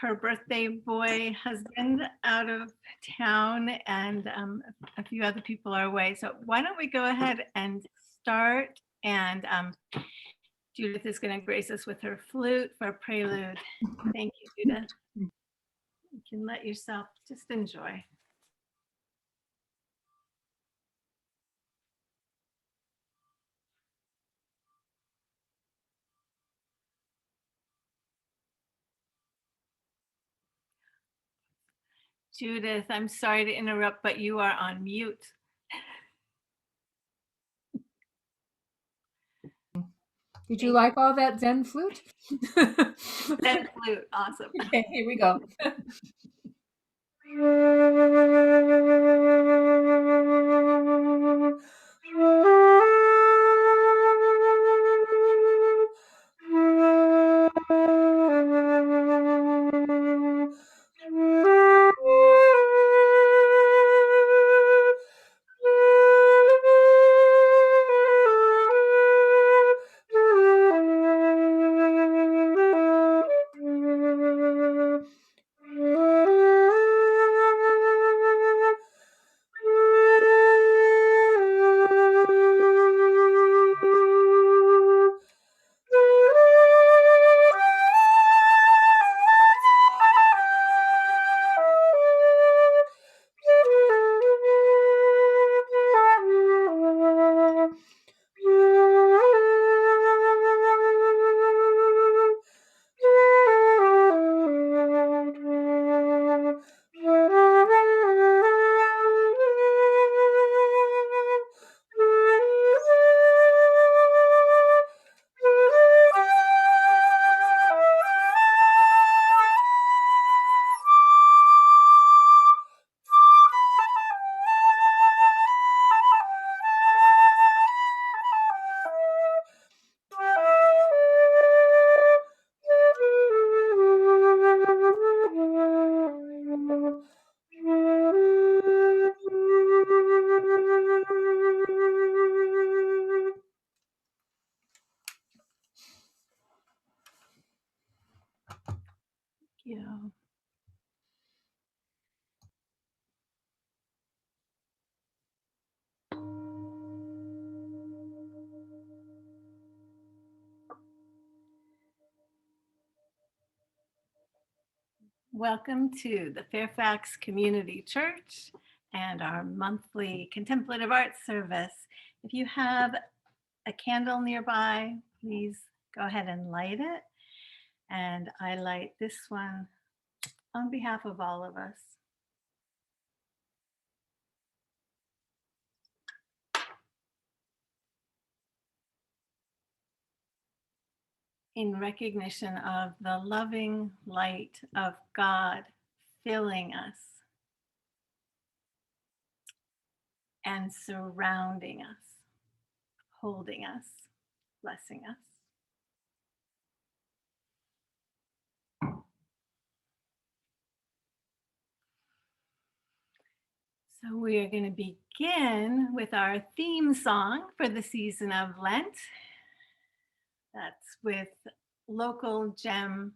her birthday boy husband out of town, and a few other people are away. So why don't we go ahead and start? And Judith is going to grace us with her flute for a prelude. Thank you, Judith. You can let yourself just enjoy. Judith, I'm sorry to interrupt, but you are on mute. Did you like all that Zen flute? Zen flute, awesome. Okay, here we go. Yeah. Welcome to the Fairfax Community Church and our monthly contemplative art service. If you have a candle nearby, please go ahead and light it. And I light this one on behalf of all of us. In recognition of the loving light of God filling us and surrounding us, holding us, blessing us. So we are going to begin with our theme song for the season of Lent. That's with local gem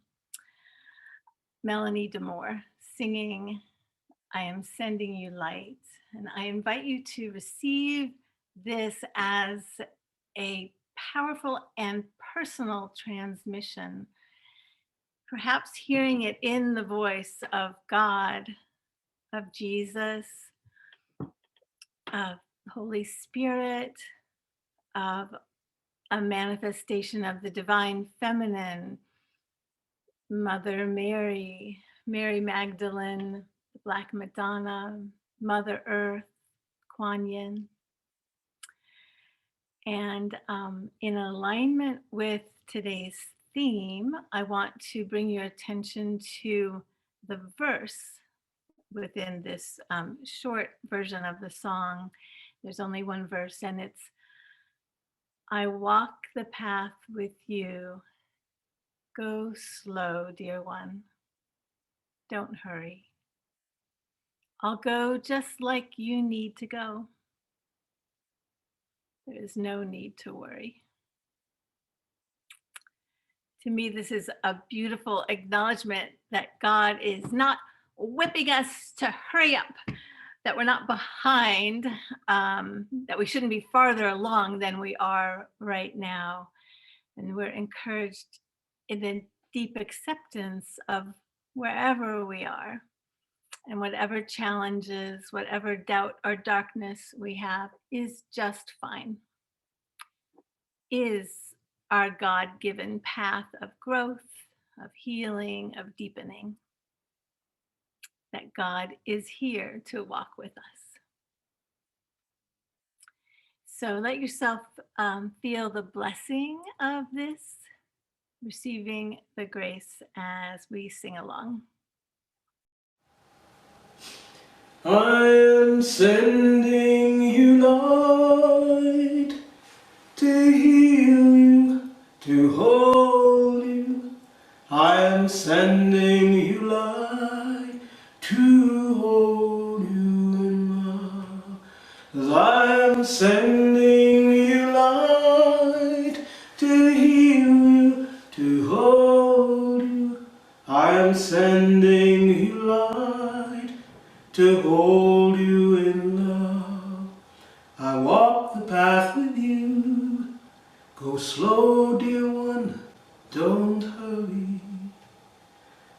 Melanie Demore singing, "I am sending you light." And I invite you to receive this as a powerful and personal transmission, perhaps hearing it in the voice of God, of Jesus, of Holy Spirit, of a manifestation of the divine feminine, Mother Mary, Mary Magdalene, the Black Madonna, Mother Earth, Kuan Yin. And in alignment with today's theme, I want to bring your attention to the verse within this short version of the song. There's only one verse, and it's, "I walk the path with you. Go slow, dear one. Don't hurry. I'll go just like you need to go. There is no need to worry." To me, this is a beautiful acknowledgement that God is not whipping us to hurry up, that we're not behind, that we shouldn't be farther along than we are right now. And we're encouraged in the deep acceptance of wherever we are and whatever challenges, whatever doubt or darkness we have is just fine, is our God-given path of growth, of healing, of deepening, that God is here to walk with us. So let yourself feel the blessing of this, receiving the grace as we sing along. I am sending you light to heal you, to hold you. I am sending you light to hold you in love. I am sending you light to heal you, to hold you. I am sending you light to hold you in love. I walk the path with you. Go slow, dear one, don't hurry.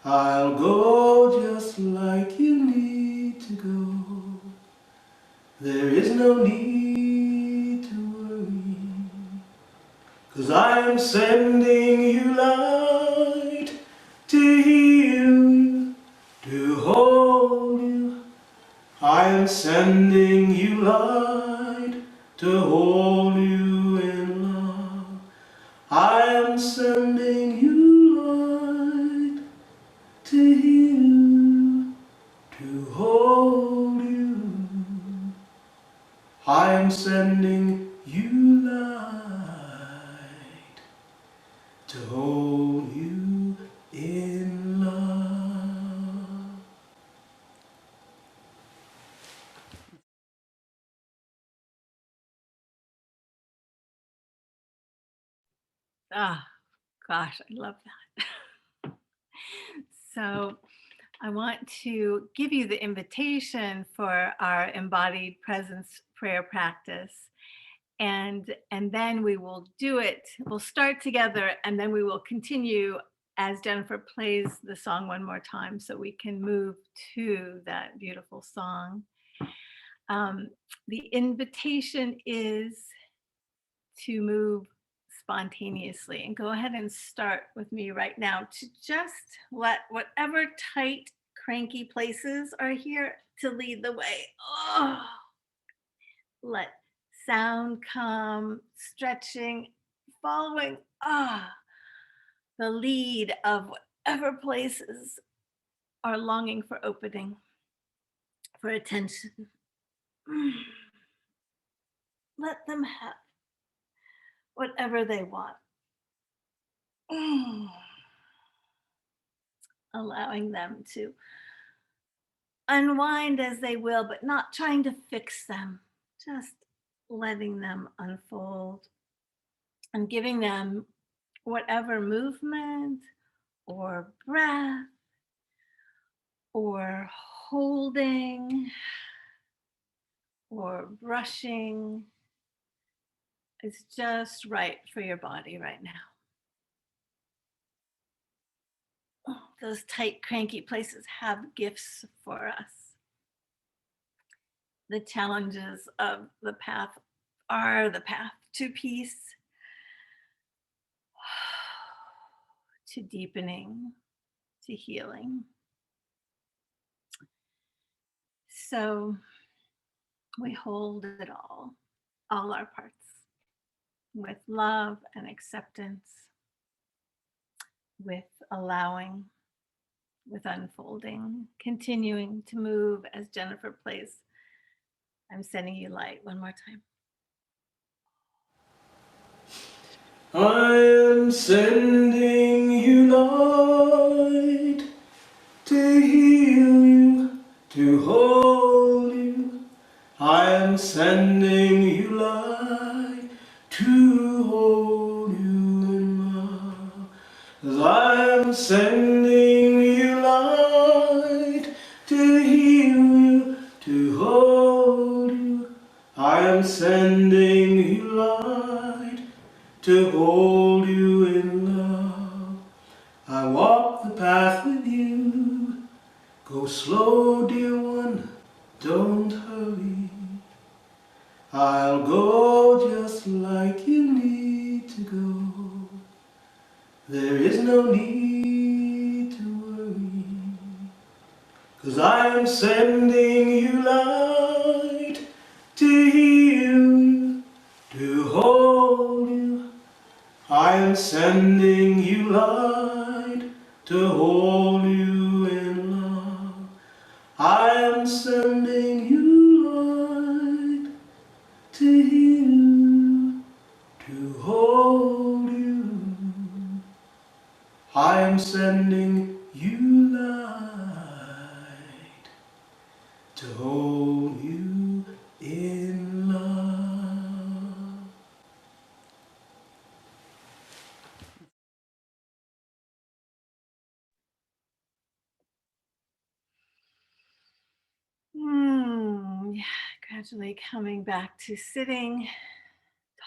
I'll go just like you need to go. There is no need to worry, 'cause I am sending you light to heal you, to hold you. I am sending you light to hold you in love. I am sending you light to heal you, to hold you. I am sending you light to hold you in love. Ah, gosh, I love that. So I want to give you the invitation for our embodied presence prayer practice. And then we will do it. We'll start together and then we will continue as Jennifer plays the song one more time so we can move to that beautiful song. The invitation is to move spontaneously, and go ahead and start with me right now to just let whatever tight, cranky places are here to lead the way. Oh, let sound come, stretching, following the lead of whatever places are longing for opening, for attention. Let them have whatever they want. Allowing them to unwind as they will, but not trying to fix them, just letting them unfold and giving them whatever movement or breath or holding or brushing is just right for your body right now. Those tight, cranky places have gifts for us. The challenges of the path are the path to peace, to deepening, to healing. So we hold it all our parts, with love and acceptance, with allowing, with unfolding, continuing to move as Jennifer plays. I'm sending you light one more time. I am sending you light to heal you, to hold you. I am sending you light to hold you in love. to hold you in love. I walk the path with you. Go slow, dear one, don't hurry. I'll go just like you need to go. There is no need to worry, 'cause I am sending you light to heal you, to hold you. I am sending you light to hold you in love. I am sending you light to heal you, to hold you. I am sending you light to hold you in love. Yeah, gradually coming back to sitting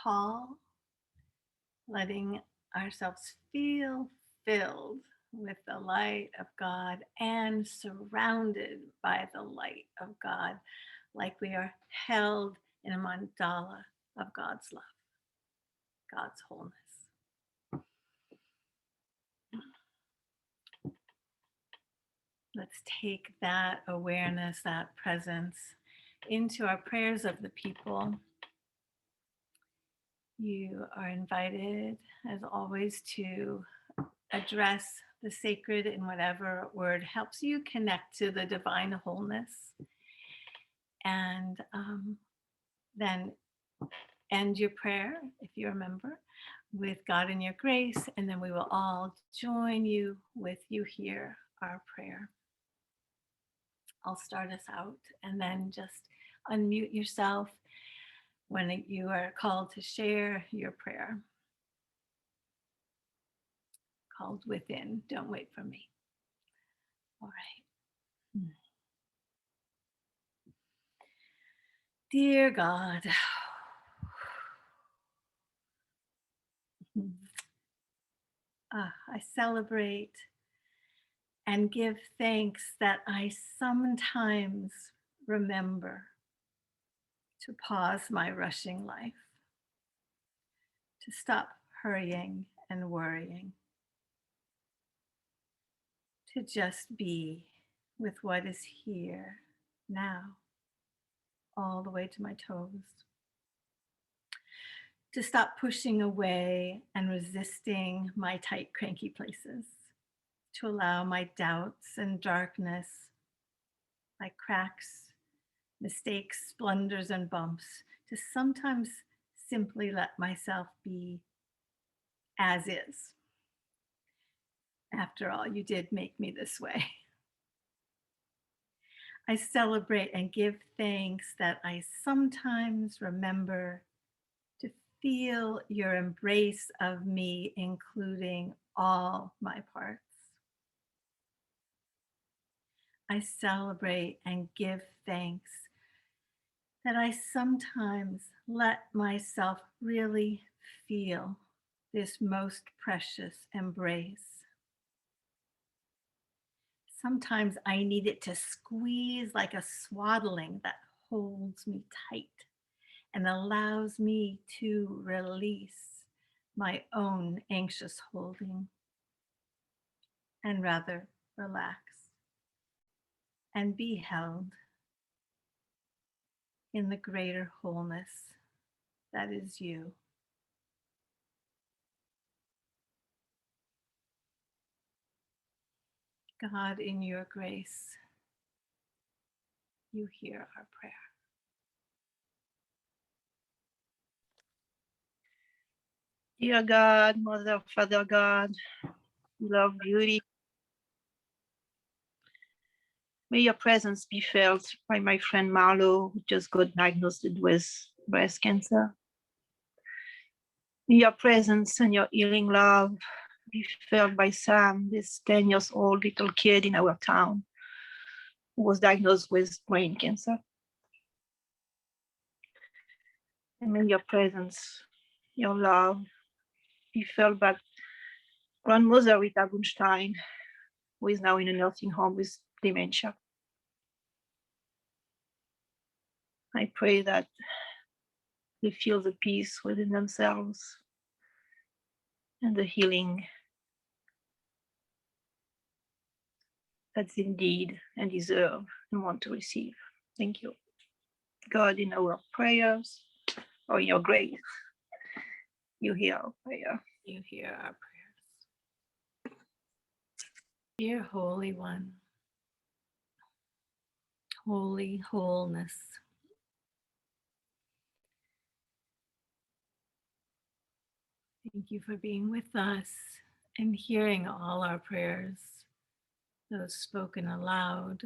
tall, letting ourselves feel filled with the light of God and surrounded by the light of God, like we are held in a mandala of God's love, God's wholeness. Let's take that awareness, that presence into our prayers of the people. You are invited, as always, to address the sacred in whatever word helps you connect to the divine wholeness. And then end your prayer, if you remember, with God in your grace. And then we will all join you with you hear our prayer. I'll start us out and then just unmute yourself when you are called to share your prayer. Called within, don't wait for me. All right. Dear God, I celebrate and give thanks that I sometimes remember to pause my rushing life, to stop hurrying and worrying, to just be with what is here now, all the way to my toes, to stop pushing away and resisting my tight, cranky places, to allow my doubts and darkness, like cracks, mistakes, blunders, and bumps, to sometimes simply let myself be as is. After all, you did make me this way. I celebrate and give thanks that I sometimes remember to feel your embrace of me, including all my parts. I celebrate and give thanks that I sometimes let myself really feel this most precious embrace. Sometimes I need it to squeeze like a swaddling that holds me tight and allows me to release my own anxious holding and rather relax and be held in the greater wholeness that is you. God, in your grace, you hear our prayer. Dear God, Mother, Father God, love, beauty, may your presence be felt by my friend Marlo, who just got diagnosed with breast cancer. May your presence and your healing love be felt by Sam, this 10 years old little kid in our town who was diagnosed with brain cancer. And may your presence, your love, befell by grandmother Rita Gunstein, who is now in a nursing home with dementia. I pray that they feel the peace within themselves and the healing that's indeed and deserve and want to receive. Thank you. God, in our prayers or in your grace, you hear our prayer. You hear our prayers. Dear Holy One, holy wholeness, thank you for being with us and hearing all our prayers, those spoken aloud,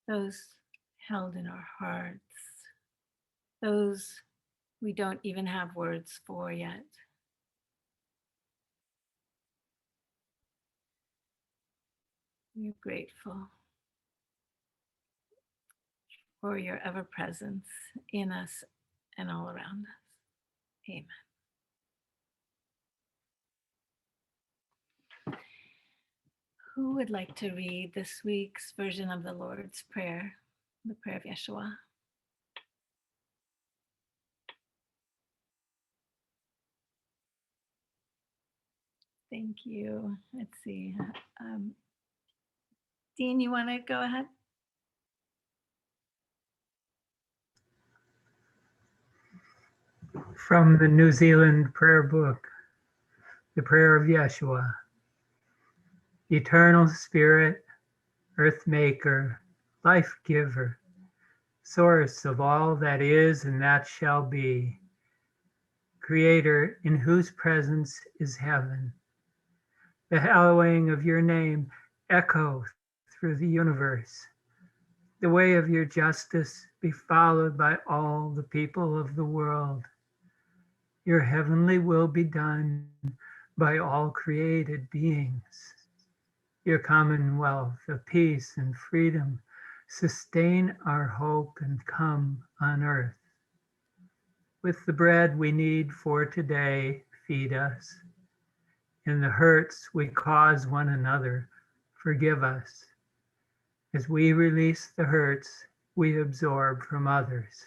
those held in our hearts, those we don't even have words for yet. We're grateful for your ever presence in us and all around us. Amen. Who would like to read this week's version of the Lord's Prayer, the prayer of Yeshua? Thank you. Let's see. Dean, you want to go ahead? From the New Zealand Prayer Book, the Prayer of Yeshua. Eternal Spirit, Earth Maker, Life Giver, Source of all that is and that shall be, Creator in whose presence is heaven. The hallowing of your name echo through the universe. The way of your justice be followed by all the people of the world. Your heavenly will be done by all created beings. Your commonwealth of peace and freedom sustain our hope and come on earth. With the bread we need for today, feed us. In the hurts we cause one another, forgive us. As we release the hurts we absorb from others.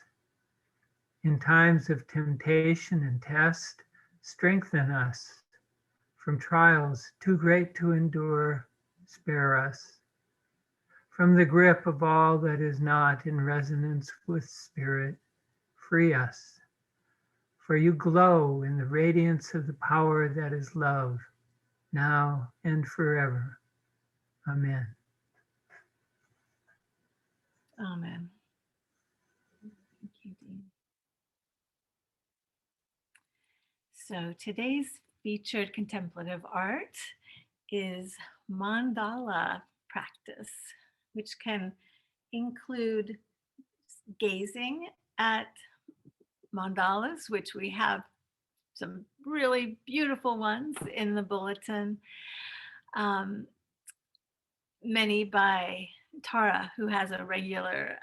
In times of temptation and test, strengthen us. From trials too great to endure, spare us. From the grip of all that is not in resonance with spirit, free us. For you glow in the radiance of the power that is love, now and forever. Amen. Amen. Thank you, Dean. So today's featured contemplative art is mandala practice, which can include gazing at mandalas, which we have some really beautiful ones in the bulletin, many by Tara, who has a regular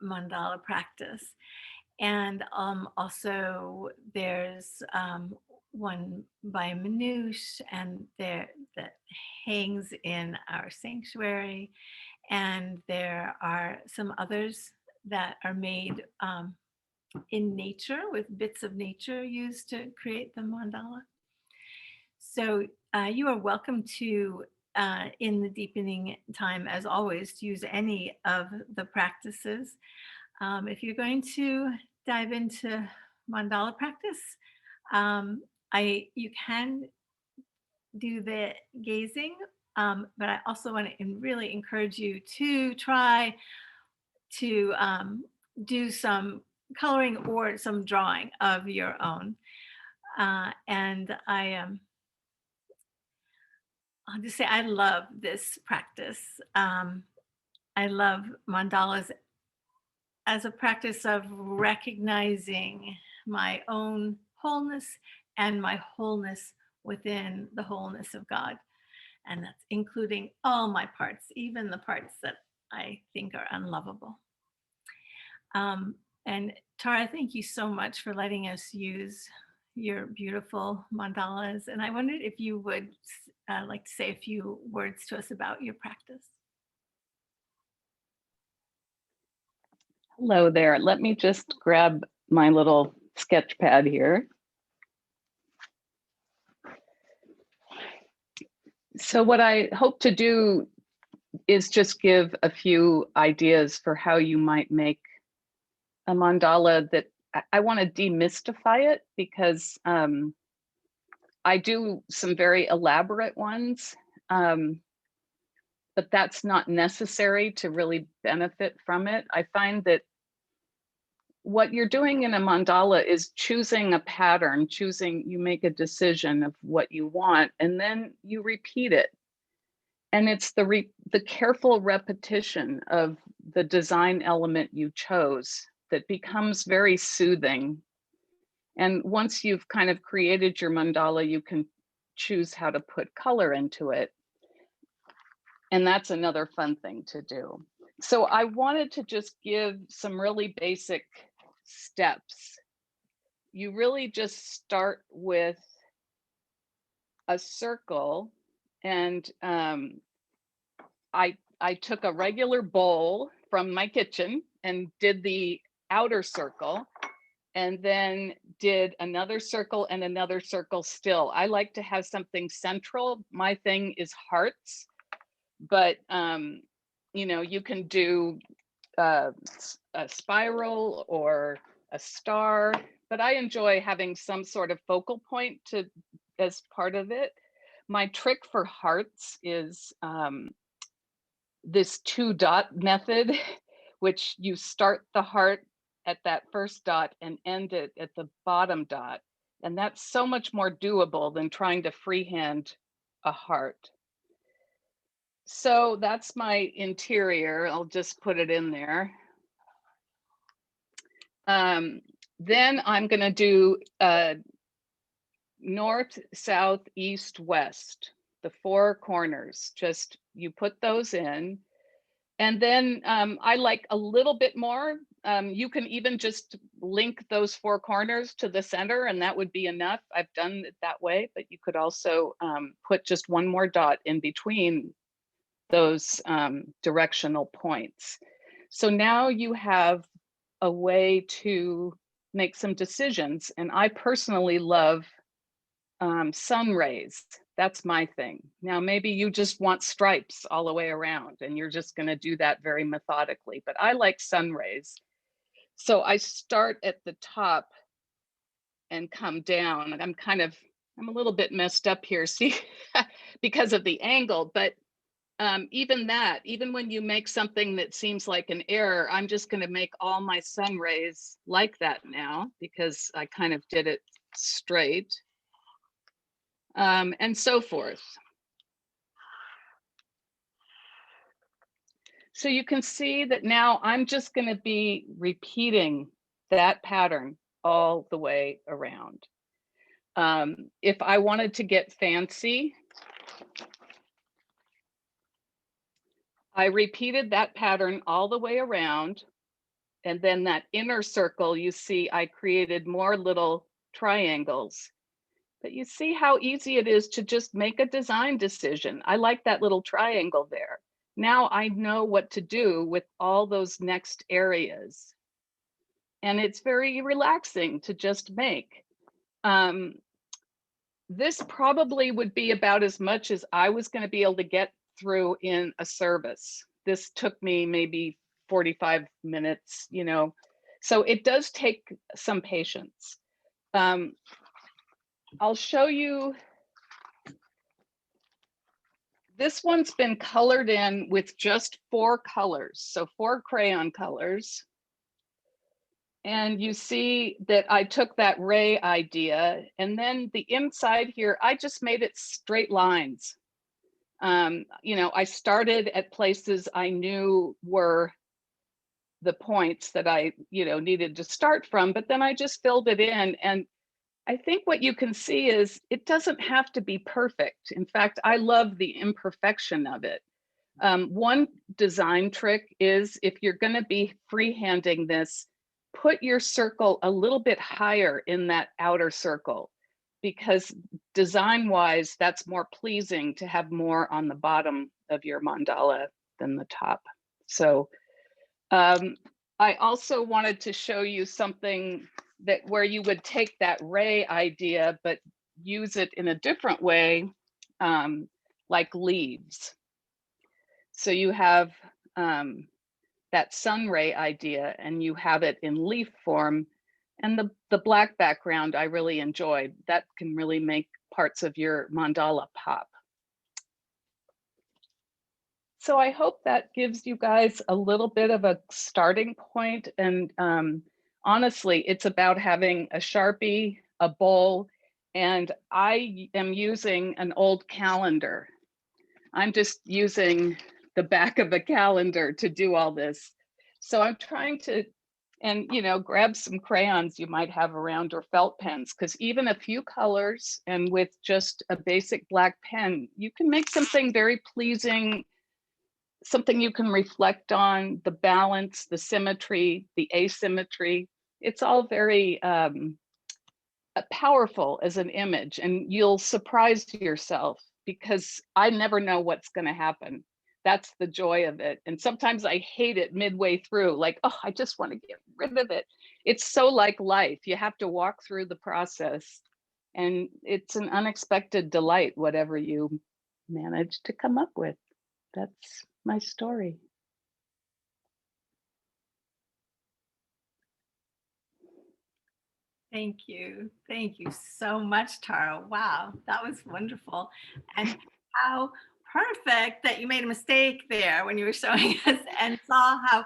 mandala practice. And also there's one by Manouche and there that hangs in our sanctuary. And there are some others that are made in nature with bits of nature used to create the mandala. So you are welcome to, in the deepening time, as always, to use any of the practices. If you're going to dive into mandala practice, you can do the gazing, but I also want to really encourage you to try to do some coloring or some drawing of your own. And I'll just say I love this practice. I love mandalas as a practice of recognizing my own wholeness and my wholeness within the wholeness of God. And that's including all my parts, even the parts that I think are unlovable. And Tara, thank you so much for letting us use your beautiful mandalas. And I wondered if you would like to say a few words to us about your practice. Hello there. Let me just grab my little sketch pad here. So what I hope to do is just give a few ideas for how you might make a mandala that I want to demystify it, because I do some very elaborate ones, but that's not necessary to really benefit from it. I find that what you're doing in a mandala is choosing a pattern, you make a decision of what you want, and then you repeat it. And it's the careful repetition of the design element you chose that becomes very soothing. And once you've kind of created your mandala, you can choose how to put color into it. And that's another fun thing to do. So I wanted to just give some really basic steps. You really just start with a circle, and I took a regular bowl from my kitchen and did the outer circle, and then did another circle and another circle still. I like to have something central. My thing is hearts, but you know, you can do a spiral or a star, but I enjoy having some sort of focal point as part of it. My trick for hearts is this 2-dot method, which you start the heart at that first dot and end it at the bottom dot. And that's so much more doable than trying to freehand a heart. So that's my interior. I'll just put it in there. Then I'm going to do north, south, east, west, the 4 corners. Just you put those in. And then I like a little bit more. You can even just link those 4 corners to the center, and that would be enough. I've done it that way, but you could also put just 1 more dot in between those directional points. So now you have a way to make some decisions. And I personally love sun rays. That's my thing. Now, maybe you just want stripes all the way around and you're just going to do that very methodically, but I like sun rays. So I start at the top and come down. I'm a little bit messed up here, see, because of the angle, but even when you make something that seems like an error, I'm just going to make all my sun rays like that now, because I kind of did it straight, and so forth. So you can see that now I'm just going to be repeating that pattern all the way around. If I wanted to get fancy, I repeated that pattern all the way around, and then that inner circle, you see I created more little triangles. But you see how easy it is to just make a design decision. I like that little triangle there. Now I know what to do with all those next areas. And it's very relaxing to just make. This probably would be about as much as I was going to be able to get through in a service. This took me maybe 45 minutes, you know, so it does take some patience. I'll show you. This one's been colored in with just 4 colors, so 4 crayon colors. And you see that I took that ray idea, and then the inside here, I just made it straight lines. You know, I started at places I knew were the points that I, you know, needed to start from, but then I just filled it in. And I think what you can see is it doesn't have to be perfect. In fact, I love the imperfection of it. One design trick is if you're going to be freehanding this, put your circle a little bit higher in that outer circle, because design-wise, that's more pleasing to have more on the bottom of your mandala than the top. So I also wanted to show you something that where you would take that ray idea, but use it in a different way, like leaves. So you have that sun ray idea, and you have it in leaf form, and the black background I really enjoyed. That can really make parts of your mandala pop. So I hope that gives you guys a little bit of a starting point. And honestly, it's about having a Sharpie, a bowl, and I am using an old calendar. I'm just using the back of a calendar to do all this. So I'm trying to, and grab some crayons you might have around, or felt pens, because even a few colors and with just a basic black pen, you can make something very pleasing, something you can reflect on, the balance, the symmetry, the asymmetry. It's all very powerful as an image, and you'll surprise yourself, because I never know what's going to happen. That's the joy of it. And sometimes I hate it midway through, like, oh, I just want to get rid of it. It's so like life. You have to walk through the process, and it's an unexpected delight, whatever you manage to come up with. That's my story. Thank you. Thank you so much, Tara. Wow, that was wonderful. And how perfect that you made a mistake there when you were showing us, and saw how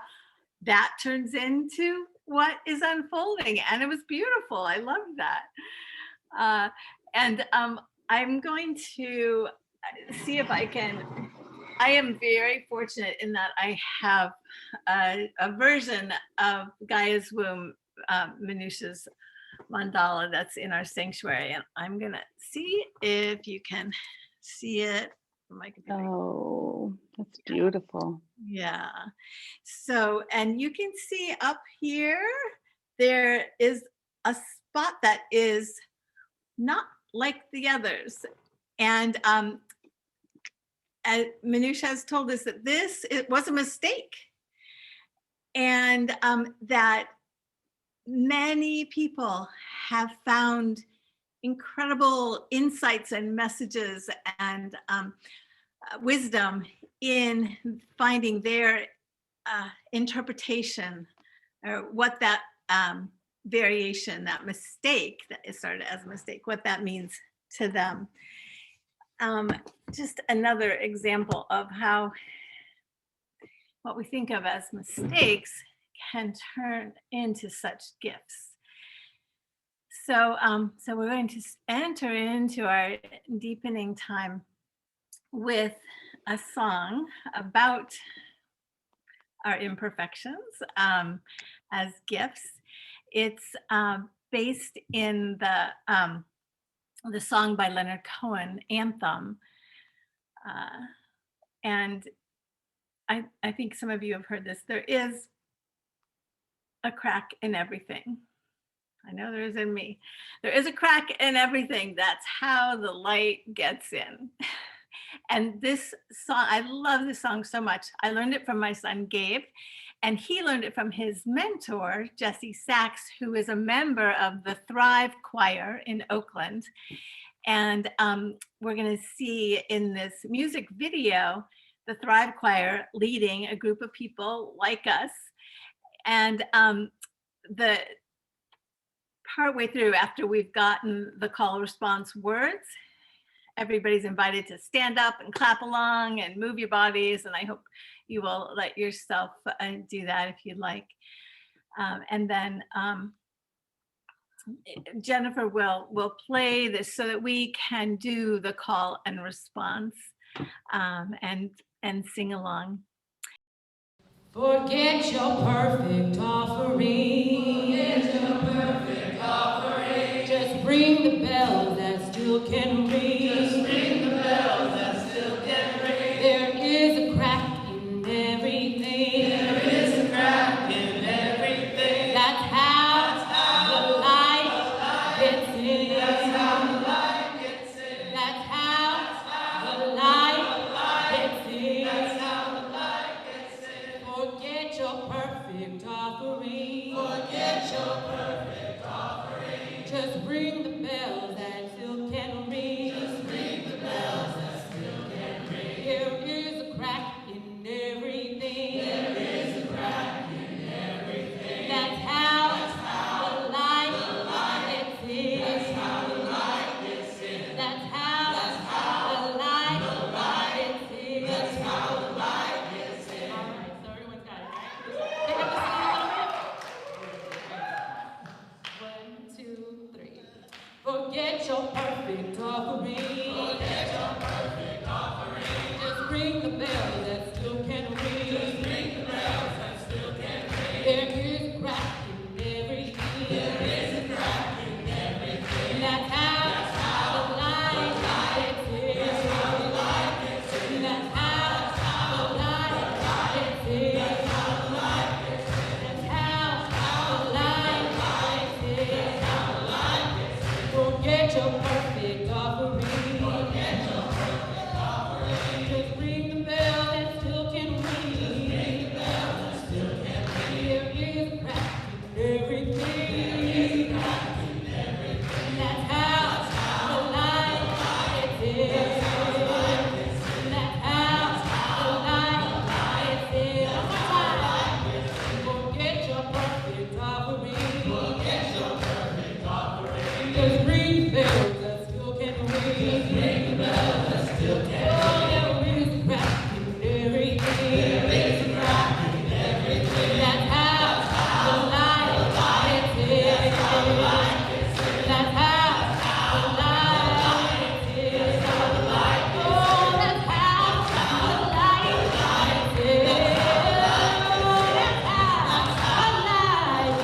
that turns into what is unfolding. And it was beautiful. I love that. And I'm going to see if I can. I am very fortunate in that I have a version of Gaia's Womb, Manusha's mandala, that's in our sanctuary, and I'm gonna see if you can see it from my computer. Oh, that's beautiful. Yeah. So, and you can see up here, there is a spot that is not like the others. And Manusha has told us that it was a mistake. And that many people have found incredible insights and messages and wisdom in finding their interpretation, or what that variation, that mistake that it started as a mistake, what that means to them. Just another example of how what we think of as mistakes can turn into such gifts. So, so we're going to enter into our deepening time with a song about our imperfections as gifts. It's based in the song by Leonard Cohen, Anthem. And I think some of you have heard this. There is a crack in everything. I know there is in me. There is a crack in everything. That's how the light gets in. And this song, I love this song so much. I learned it from my son, Gabe, and he learned it from his mentor, Jesse Sachs, who is a member of the Thrive Choir in Oakland. And we're going to see in this music video, the Thrive Choir leading a group of people like us. And the partway through, after we've gotten the call response words, everybody's invited to stand up and clap along and move your bodies. And I hope you will let yourself do that if you'd like. And then Jennifer will play this so that we can do the call and response and sing along. Forget your perfect offering. Forget your perfect offering. Just ring the bells that still can ring. Just ring the bells that still can ring. There is a crack in everything. There is a crack in everything. That's how perfect offering. Forget your perfect offering. Just ring the bells that still can ring. Just ring the bells that still can ring. There is a crack in everything. There is a crack in everything. That's how the light gets in. That's how the light gets in. That's how the light gets in. That's how the light gets in. All right, so everyone's got it, right? Pick up the scene a little bit. 1, 2, 3. Forget your perfect offering. Forget your perfect offering. Just ring the bell that still can ring. Just ring the bells that still can ring. There is a crack in everything. There is a crack in everything. That's how the light gets in. That's how the light gets in. That's how the light gets in. That's how the light gets in. That's how the light gets in. That's how the light gets in. Forget your perfect offering. Forget your perfect offering. Just ring the bell that still can ring. Just ring the bell that still can ring. There is a crack in everything. There is a crack in everything. That's how the light gets in. That's how the light gets in. That's how the light gets in. One more time. Forget your perfect offering. Forget your perfect offering. Just ring the bells that still can ring. Just ring the bells that still can ring. Oh, there is a crack in everything. There is a crack in everything. That's how the light gets in. That's how the light gets in. That's how the light gets in. That's how the light gets in. Oh, that's how the light gets in. Oh, that's how the light gets in.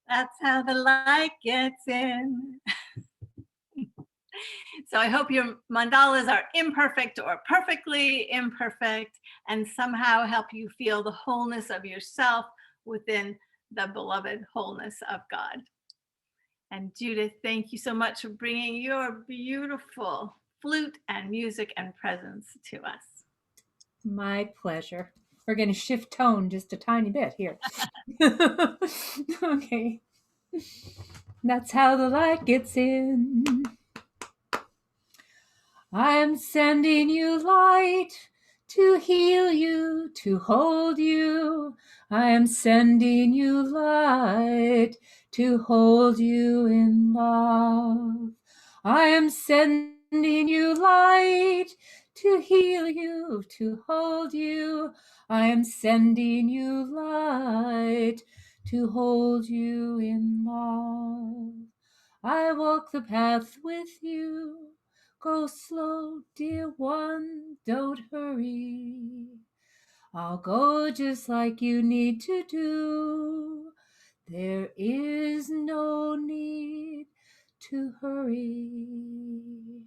That's how the light gets in. So I hope your mandalas are imperfect or perfectly imperfect and somehow help you feel the wholeness of yourself within the beloved wholeness of God. And Judith, thank you so much for bringing your beautiful flute and music and presence to us. My pleasure. We're going to shift tone just a tiny bit here. Okay. That's how the light gets in. I am sending you light to heal you, to hold you. I am sending you light to hold you in love. I am sending you light to heal you, to hold you. I am sending you light to hold you in love. I walk the path with you. Go slow, dear one, don't hurry. I'll go just like you need to do. There is no need to hurry.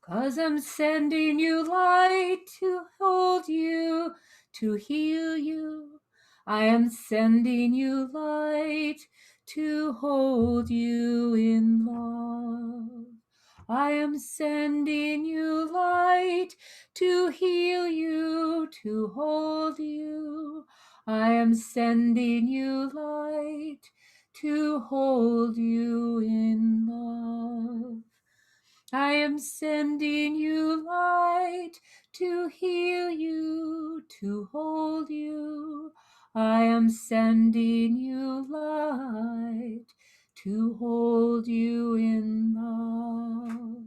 'Cause I'm sending you light to hold you, to heal you. I am sending you light to hold you in love. I am sending you light to heal you, to hold you. I am sending you light to hold you in love. I am sending you light to heal you, to hold you. I am sending you light to hold you in love.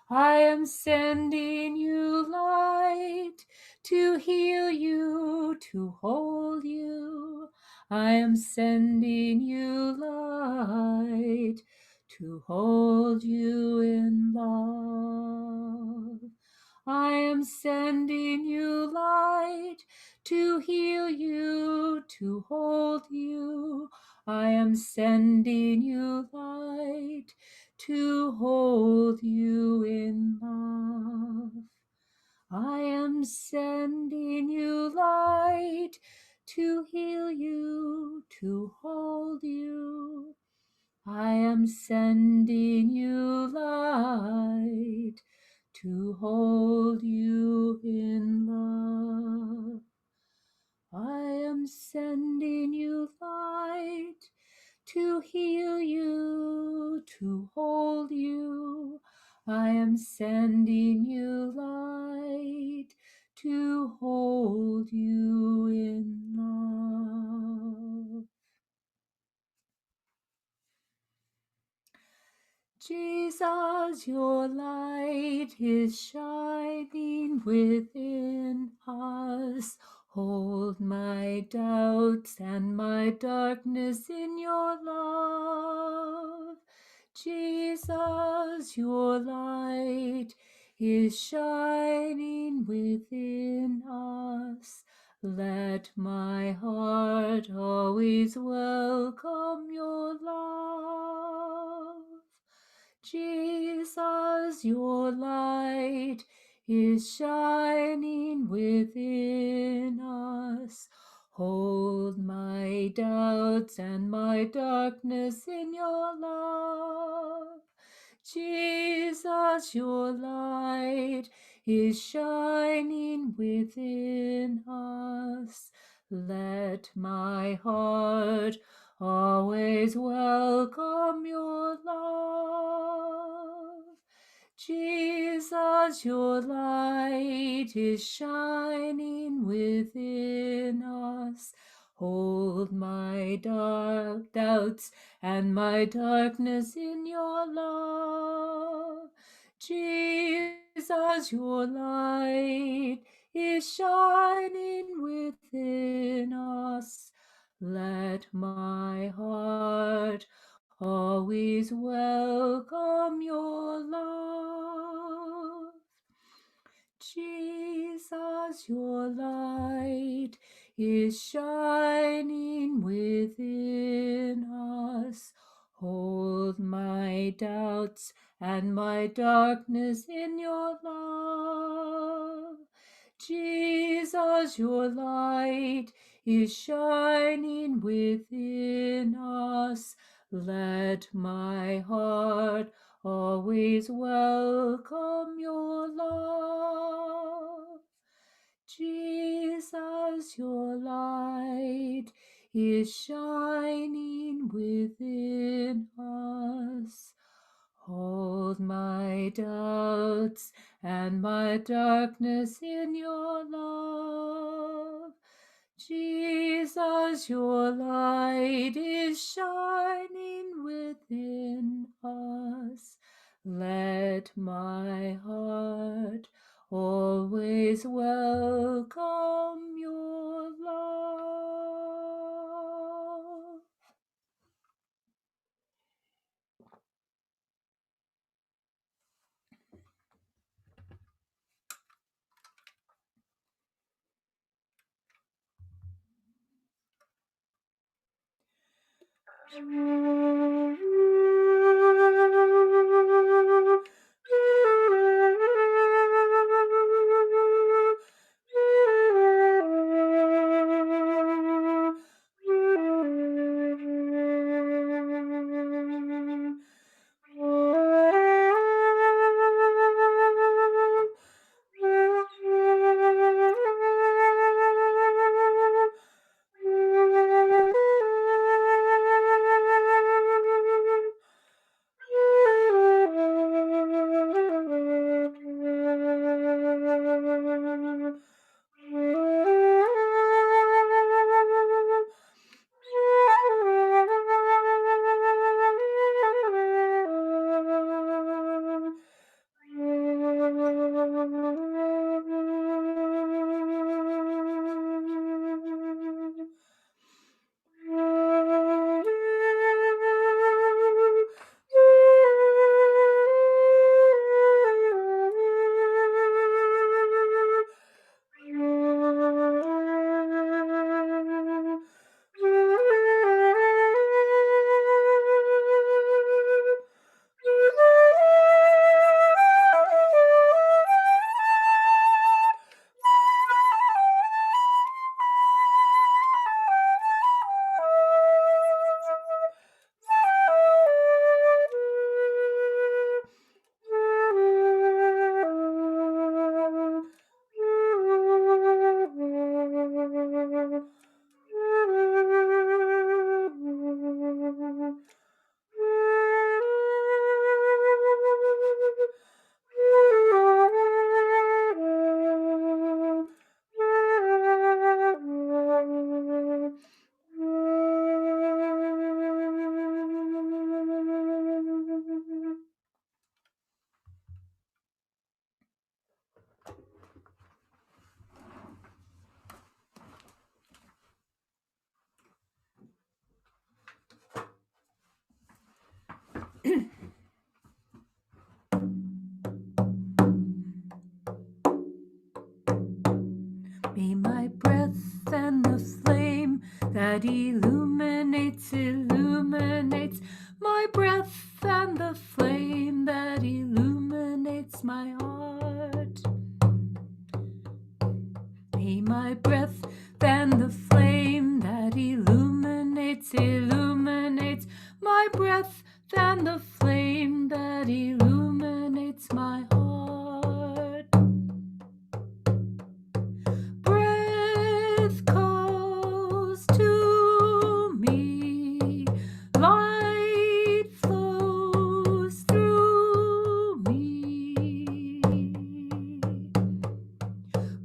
I am sending you light to heal you, to hold you. I am sending you light to hold you in love. I am sending you light to heal you, to hold you. I am sending you light to hold you in love. sending you light to heal you, to hold you. I am sending you light to hold you in love. I am sending you light to heal you, to hold you. I am sending you light to hold you in love. Jesus, your light is shining within us. Hold my doubts and my darkness in your love. Jesus, your light is shining within us. Let my heart always welcome your love. Jesus, your light is shining within us. Hold my doubts and my darkness in your love. Jesus, your light is shining within us. Let my heart always welcome your love. Jesus, your light is shining within us. Hold my dark doubts and my darkness in your love. Jesus, your light is shining within us. Let my heart always welcome your love. Jesus, your light is shining within us. Hold my doubts and my darkness in your love. Jesus, your light is shining within us. Let my heart always welcome your love. Jesus, your light is shining within us. Hold my doubts and my darkness in your love. Jesus, your light is shining within us. Let my heart always welcome your love. that illuminates, illuminates my breath, and the flame that illuminates my heart. May my breath fan the flame that illuminates, illuminates my breath, fan the flame that illuminates my heart. Breath calls to me, light flows through me.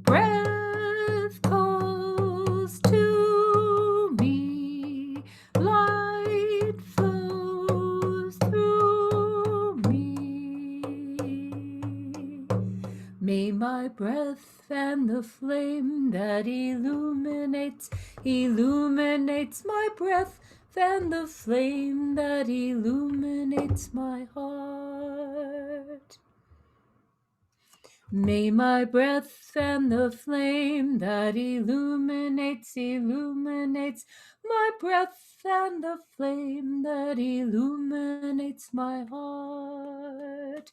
Breath calls to me, light flows through me. May my breath fan the flame that illuminates, illuminates my breath, fan the flame that illuminates my heart. May my breath fan the flame that illuminates, illuminates my breath, fan the flame that illuminates my heart.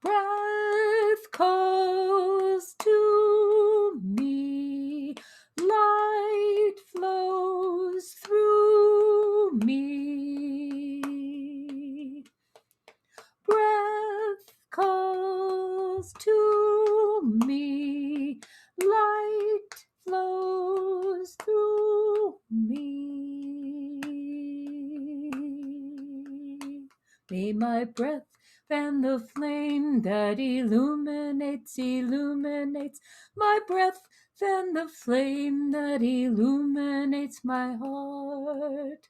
Breath calls to me, light flows through me. Breath calls to me, light flows through me. May my breath fan the flame that illuminates, illuminates my breath, fan the flame that illuminates my heart.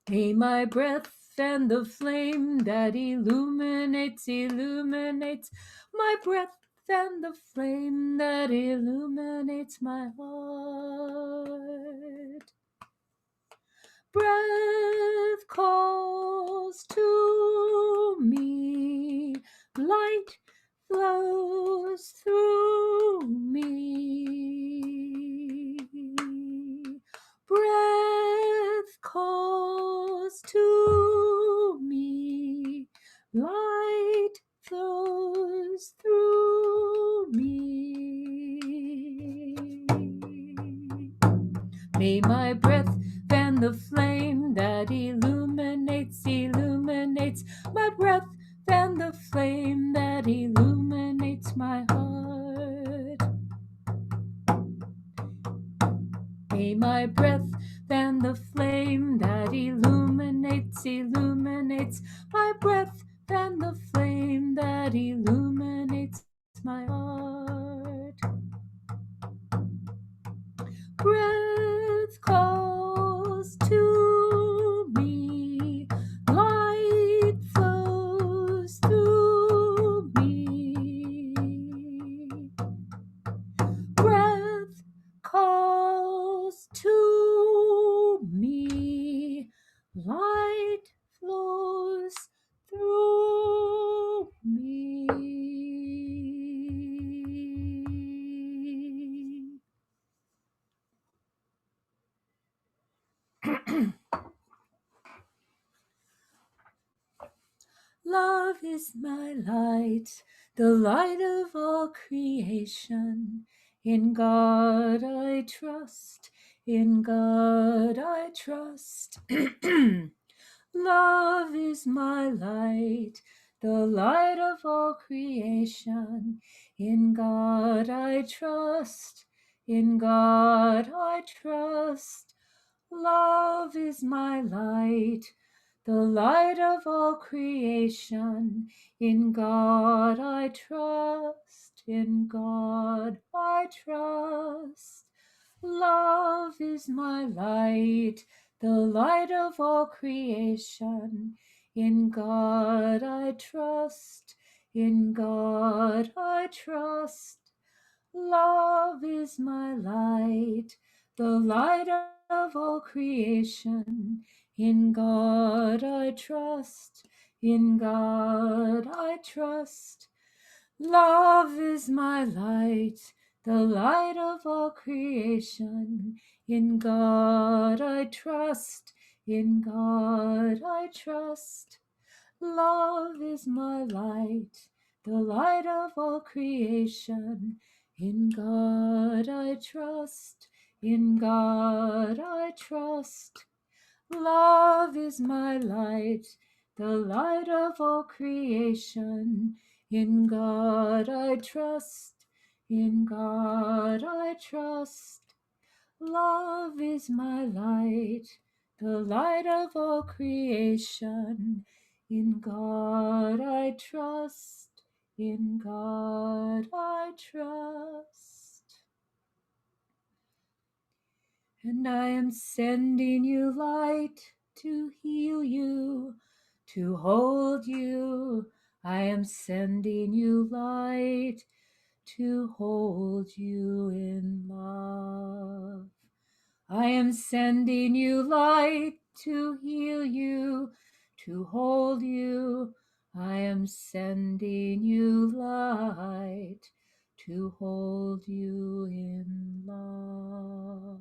May my breath fan the flame that illuminates, illuminates my breath, fan the flame that illuminates my heart. Breath calls to me, light flows through me. Breath calls to me, light flows through me. May my breath fan the flame that illuminates, illuminates my breath, fan the flame that illuminates my heart. May my breath fan the flame that illuminates, illuminates my breath, fan the flame that illuminates my heart. Breath calls to me, light flows through me. Breath calls to me, light flows through me. Love is my light, the light of all creation. In God I trust, in God I trust. Love is my light, the light of all creation. In God I trust, in God I trust. Love is my light, the light of all creation. In God I trust, in God I trust. Love is my light, the light of all creation. In God I trust, in God I trust. Love is my light, the light of all creation. In God I trust, in God I trust. Love is my light, the light of all creation. In God I trust, in God I trust. Love is my light, the light of all creation. In God I trust, in God I trust. Love is my light, the light of all creation. In God I trust, in God I trust. Love is my light, the light of all creation. In God I trust, in God I trust. And I am sending you light to heal you, to hold you. I am sending you light to hold you in love. I am sending you light to heal you, to hold you. I am sending you light to hold you in love.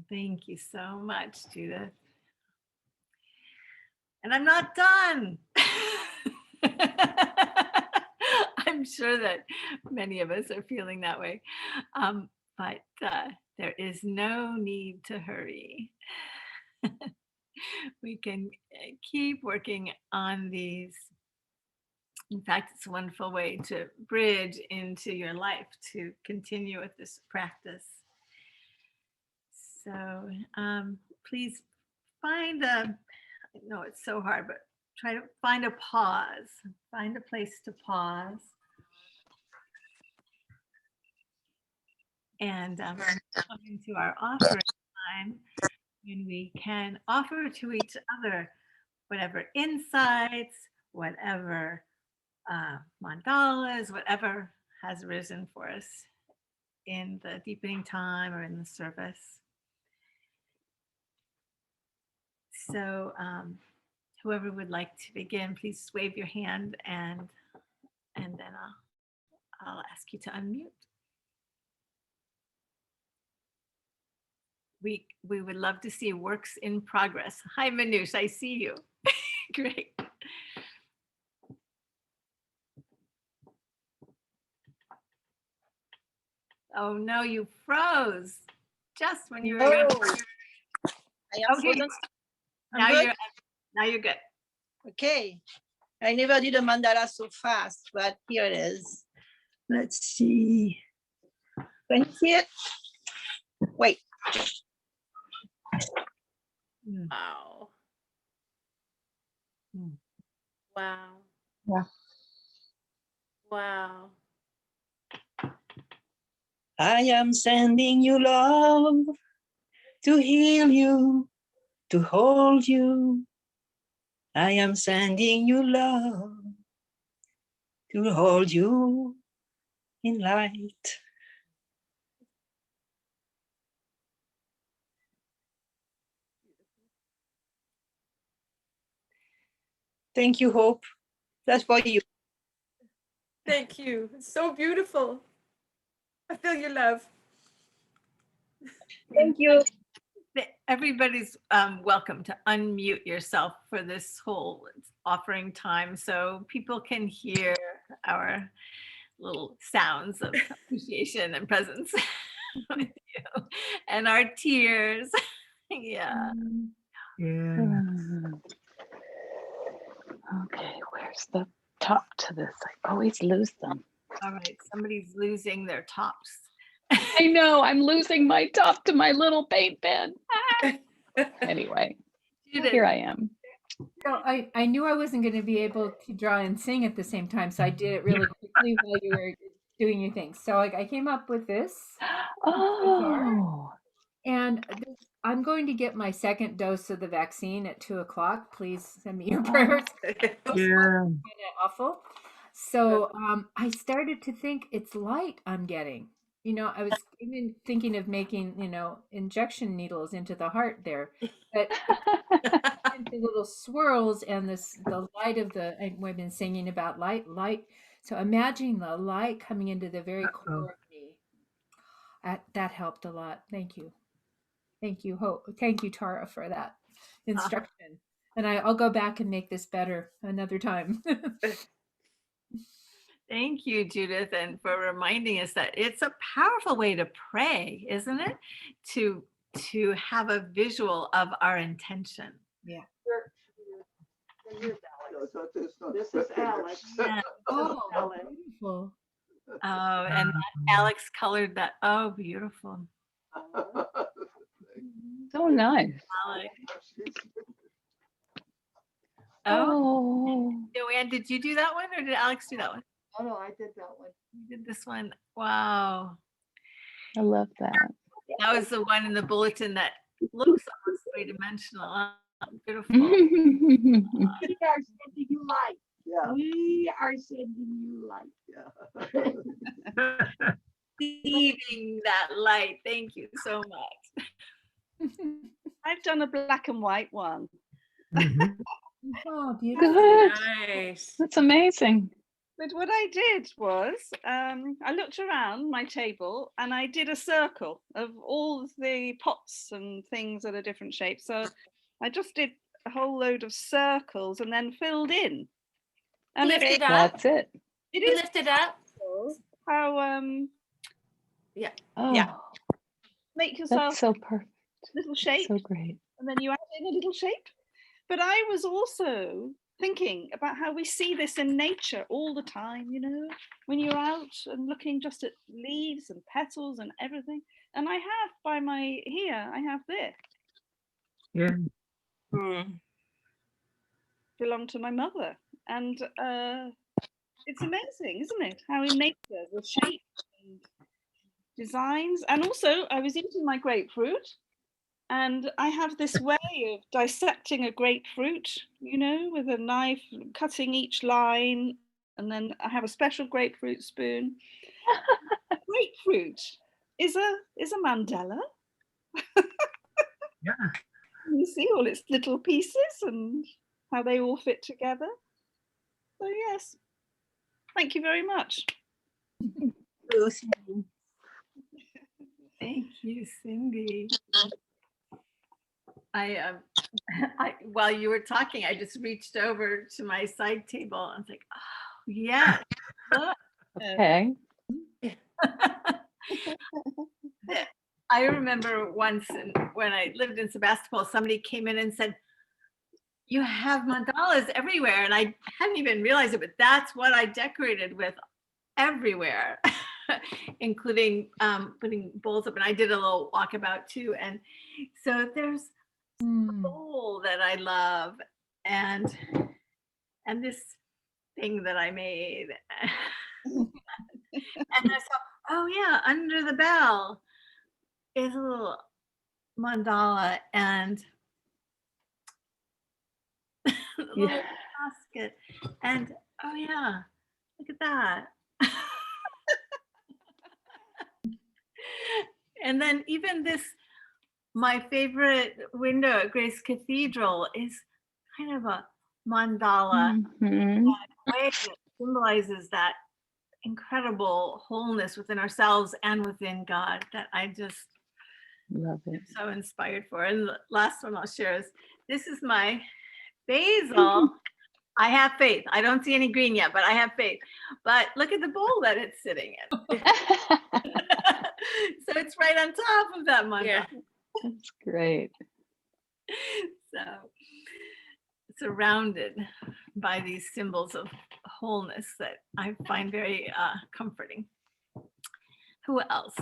Thank you so much, Judith. And I'm not done. I'm sure that many of us are feeling that way. But there is no need to hurry. We can keep working on these. In fact, it's a wonderful way to bridge into your life to continue with this practice. So please find a, I know it's so hard, but try to find a pause, find a place to pause. And come into our offering time when we can offer to each other whatever insights, whatever mandalas, whatever has risen for us in the deepening time or in the service. So whoever would like to begin, please wave your hand and then I'll ask you to unmute. We would love to see works in progress. Hi, Manoush, I see you. Great. Oh no, you froze just when you were. No, I am Okay. frozen. Now you're good. Okay. I never did a mandala so fast, but here it is. Let's see. Can you see it? Wait. Wow. Mm. Wow. Yeah. Wow. I am sending you love to heal you, to hold you. I am sending you love to hold you in light. Thank you, Hope. That's for you. Thank you. It's so beautiful. I feel your love. Thank you. Everybody's welcome to unmute yourself for this whole offering time so people can hear our little sounds of appreciation and presence with you and our tears. Yeah. Yeah. Okay, where's the top to this? I always lose them. All right. Somebody's losing their tops. I know, I'm losing my top to my little paint pen. Anyway, Judith, here I am. So I knew I wasn't going to be able to draw and sing at the same time, so I did it really quickly while you were doing your thing. So I came up with this. Oh, And I'm going to get my second dose of the vaccine at 2:00. Please send me your prayers. Yeah. Kind of awful. So I started to think it's light I'm getting. I was even thinking of making, injection needles into the heart there, but into little swirls and the light of we've been singing about light. So imagine the light coming into the very Oh, core of me. That helped a lot. Thank you. Thank you, Thank you, Tara, for that instruction. And I'll go back and make this better another time. Thank you, Judith, and for reminding us that it's a powerful way to pray, isn't it? To have a visual of our intention. Yeah. This is Alex. Yeah. Oh, Alex. beautiful. Oh, and Alex colored that. Oh, beautiful. So nice. Alex. Oh, Oh, Joanne, did you do that one or did Alex do that one? Oh, no, I did that one. You did this one. Wow. I love that. That was the one in the bulletin that looks almost three-dimensional. Huh? Beautiful. We are sending you light. Yeah. We are sending you light. Yeah. Receiving that light. Thank you so much. I've done a black and white one. mhm. Oh, beautiful. Good. Nice. That's amazing. But what I did was I looked around my table and I did a circle of all the pots and things that are different shapes. So I just did a whole load of circles and then filled in. And Lift it it up. That's it. it You is lift it up. how Oh, make yourself that's so perfect. little shape So great. and then you add in a little shape. But I was also thinking about how we see this in nature all the time, when you're out and looking just at leaves and petals and everything. And I have I have this Yeah. belonged to my mother. And it's amazing, isn't it? How in nature the shapes and designs. And also I was eating my grapefruit. And I have this way of dissecting a grapefruit, with a knife, cutting each line. And then I have a special grapefruit spoon. Grapefruit is a mandala. Yeah. You see all its little pieces and how they all fit together. So yes, thank you very much. Thank you, Cindy. While you were talking, I just reached over to my side table and was like, oh, yes. Look. Okay. I remember once when I lived in Sebastopol, somebody came in and said, you have mandalas everywhere. And I hadn't even realized it, but that's what I decorated with everywhere, including putting bowls up. And I did a little walkabout too. And so there's a bowl that I love and this thing that I made. And I saw, oh yeah, under the bell is a little mandala and a little basket. And oh yeah, look at that. And then even this, my favorite window at Grace Cathedral is kind of a mandala. Mhm. Way that symbolizes that incredible wholeness within ourselves and within God that I just Love it. so inspired for. And the last one I'll share is, this is my basil. I have faith. I don't see any green yet, but I have faith. But look at the bowl that it's sitting in. So it's right on top of that mandala. Yeah. That's great. So surrounded by these symbols of wholeness that I find very comforting. Who else?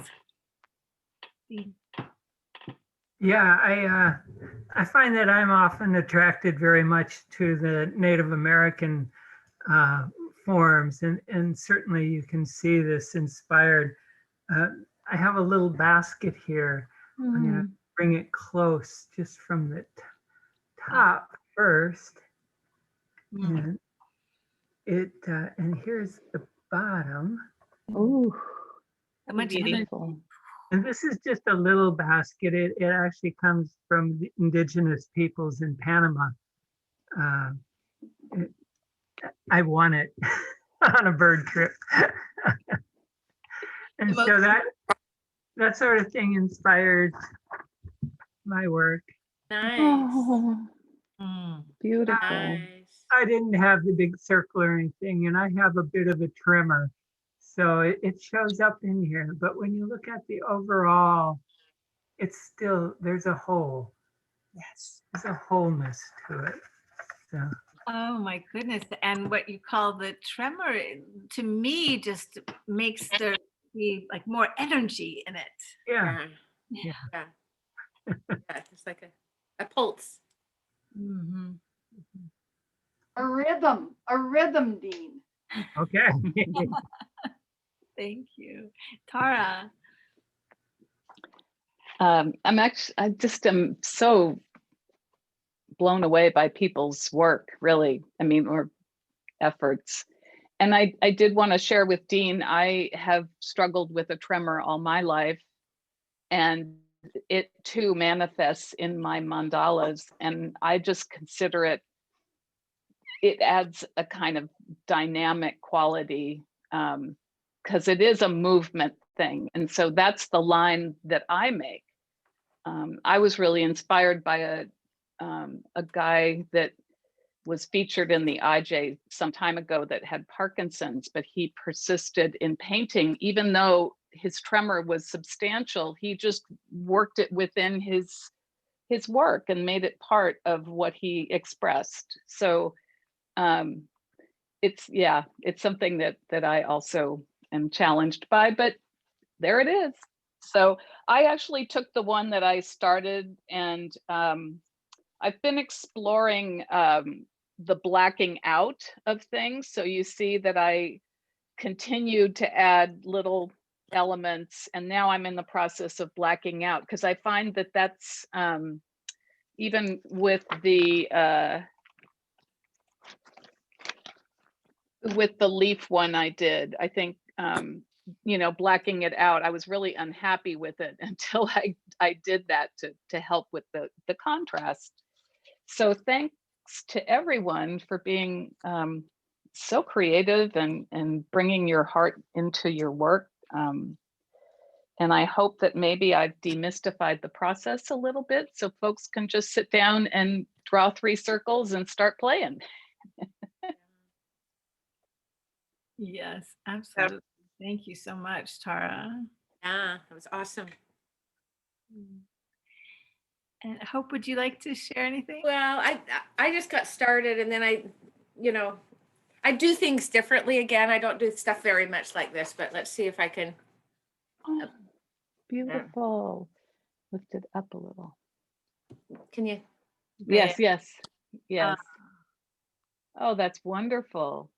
Yeah, I find that I'm often attracted very much to the Native American forms, and certainly you can see this inspired. I have a little basket here. I'm going to bring it close just from the top first. And and here's the bottom. Ooh. So much energy. Beautiful. And this is just a little basket. It actually comes from the indigenous peoples in Panama. It- I won it on a bird trip. And so that sort of thing inspired my work. Nice. Oh, Mm, beautiful. nice. I didn't have the big circle or anything, and I have a bit of a trimmer. So it shows up in here. But when you look at the overall, it's still, there's a whole. Yes. There's a wholeness to it. So Oh my goodness. And what you call the tremor, to me, just makes there be like more energy in it. yeah. Yeah. Yeah. Yeah. It's like a pulse. Mm-hmm. A rhythm, Dean. Okay. Thank you. Tara. I just am so blown away by people's work, really. I mean, or efforts. And I did want to share with Dean, I have struggled with a tremor all my life, and it too manifests in my mandalas. And I just consider it adds a kind of dynamic quality, because it is a movement thing. And so that's the line that I make. I was really inspired by a guy that was featured in the IJ some time ago that had Parkinson's, but he persisted in painting, even though his tremor was substantial. He just worked it within his work and made it part of what he expressed. So it's something that I also am challenged by, but there it is. So I actually took the one that I started, and I've been exploring the blacking out of things. So you see that I continued to add little elements, and now I'm in the process of blacking out, because I find that that's even with the leaf one I did, I think blacking it out, I was really unhappy with it until I did that to help with the contrast. So thanks to everyone for being so creative and bringing your heart into your work. And I hope that maybe I've demystified the process a little bit, so folks can just sit down and draw 3 circles and start playing. Yes, absolutely. Thank you so much, Tara. Yeah, that was awesome. And Hope, would you like to share anything? Well, I just got started, and then I do things differently again. I don't do stuff very much like this, but let's see if I can. Oh, beautiful. Lift it up a little. Can you? Yes. Oh, that's wonderful.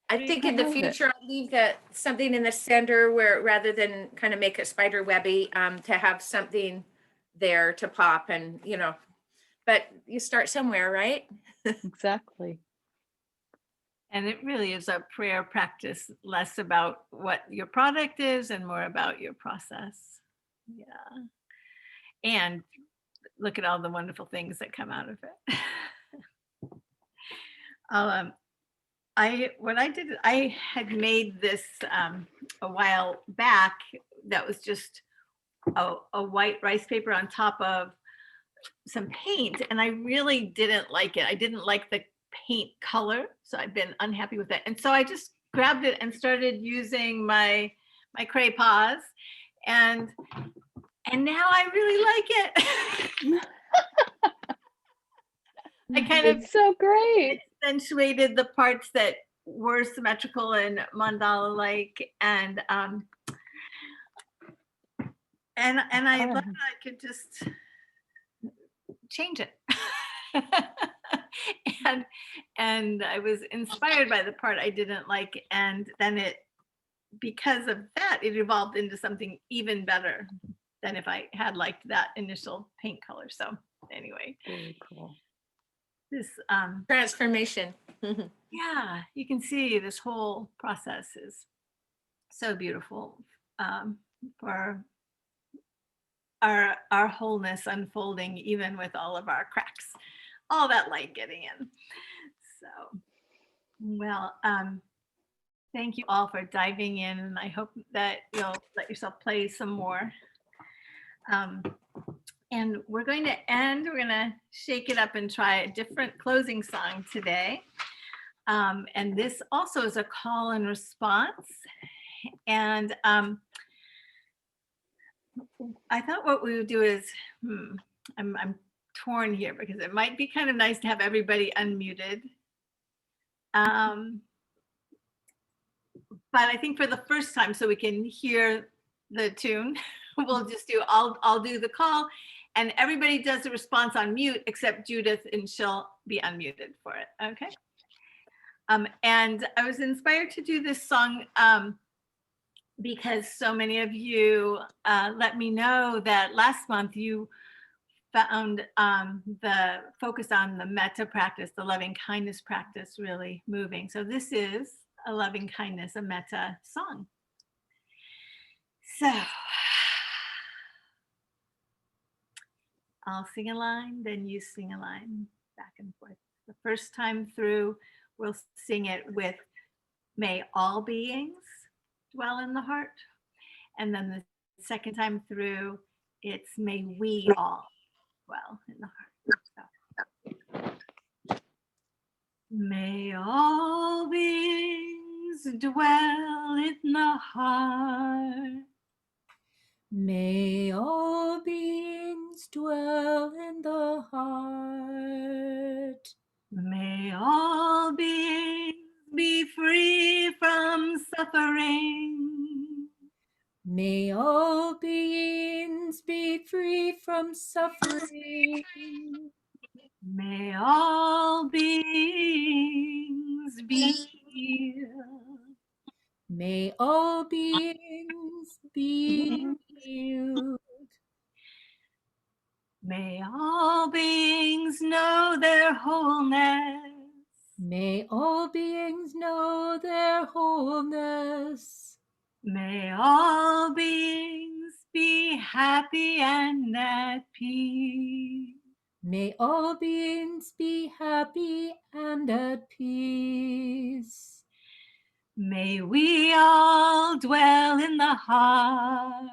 I think in the future I'll leave something in the center where, rather than kind of make it spider webby, to have something there to pop, and but you start somewhere, right? Exactly. And it really is a prayer practice, less about what your product is and more about your process. Yeah. And look at all the wonderful things that come out of it. What I did, I had made this a while back that was just a white rice paper on top of some paint, and I really didn't like it. I didn't like the paint color, so I've been unhappy with it. And so I just grabbed it and started using my cray paws, and now I really like it. I kind of so great. Accentuated the parts that were symmetrical and mandala-like, and I love that I could just change it. and I was inspired by the part I didn't like, and then because of that, it evolved into something even better than if I had liked that initial paint color. So anyway, very cool. This transformation. Yeah, you can see this whole process is so beautiful for our wholeness unfolding, even with all of our cracks, all that light getting in. So, well, thank you all for diving in, and I hope that you'll let yourself play some more. And we're going to shake it up and try a different closing song today. And this also is a call and response. And I thought what we would do is, I'm torn here because it might be kind of nice to have everybody unmuted. But I think for the first time, so we can hear the tune, we'll just do, I'll do the call and everybody does the response on mute except Judith, and she'll be unmuted for it, okay? And I was inspired to do this song because so many of you let me know that last month you found the focus on the metta practice, the loving kindness practice, really moving. So this is a loving kindness, a metta song. So I'll sing a line, then you sing a line, back and forth. The first time through, we'll sing it with may all beings dwell in the heart. And then the second time through, it's may we all dwell in the heart. So, may all beings dwell in the heart. May all beings dwell in the heart. May all beings be free from suffering. May all beings be free from suffering. May all beings be healed. May all beings be healed. May all beings know their wholeness. May all beings know their wholeness. May all beings be happy and at peace. May all beings be happy and at peace. May we all dwell in the heart.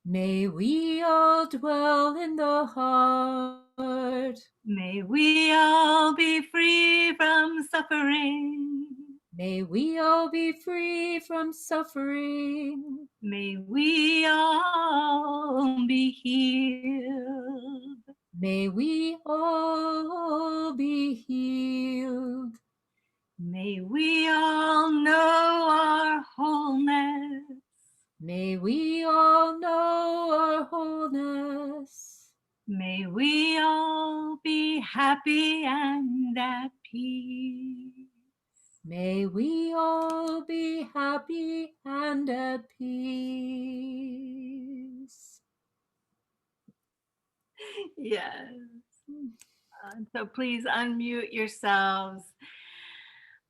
May we all dwell in the heart. May we all be free from suffering. May we all be free from suffering. May we all be healed. May we all be healed. May we all know our wholeness. May we all know our wholeness. May we all be happy and at peace. May we all be happy and at peace. Yes. So please unmute yourselves.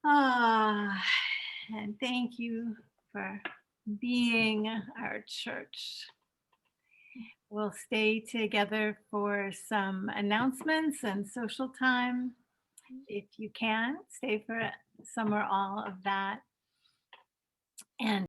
And thank you for being our church. We'll stay together for some announcements and social time. If you can, stay for some or all of that. And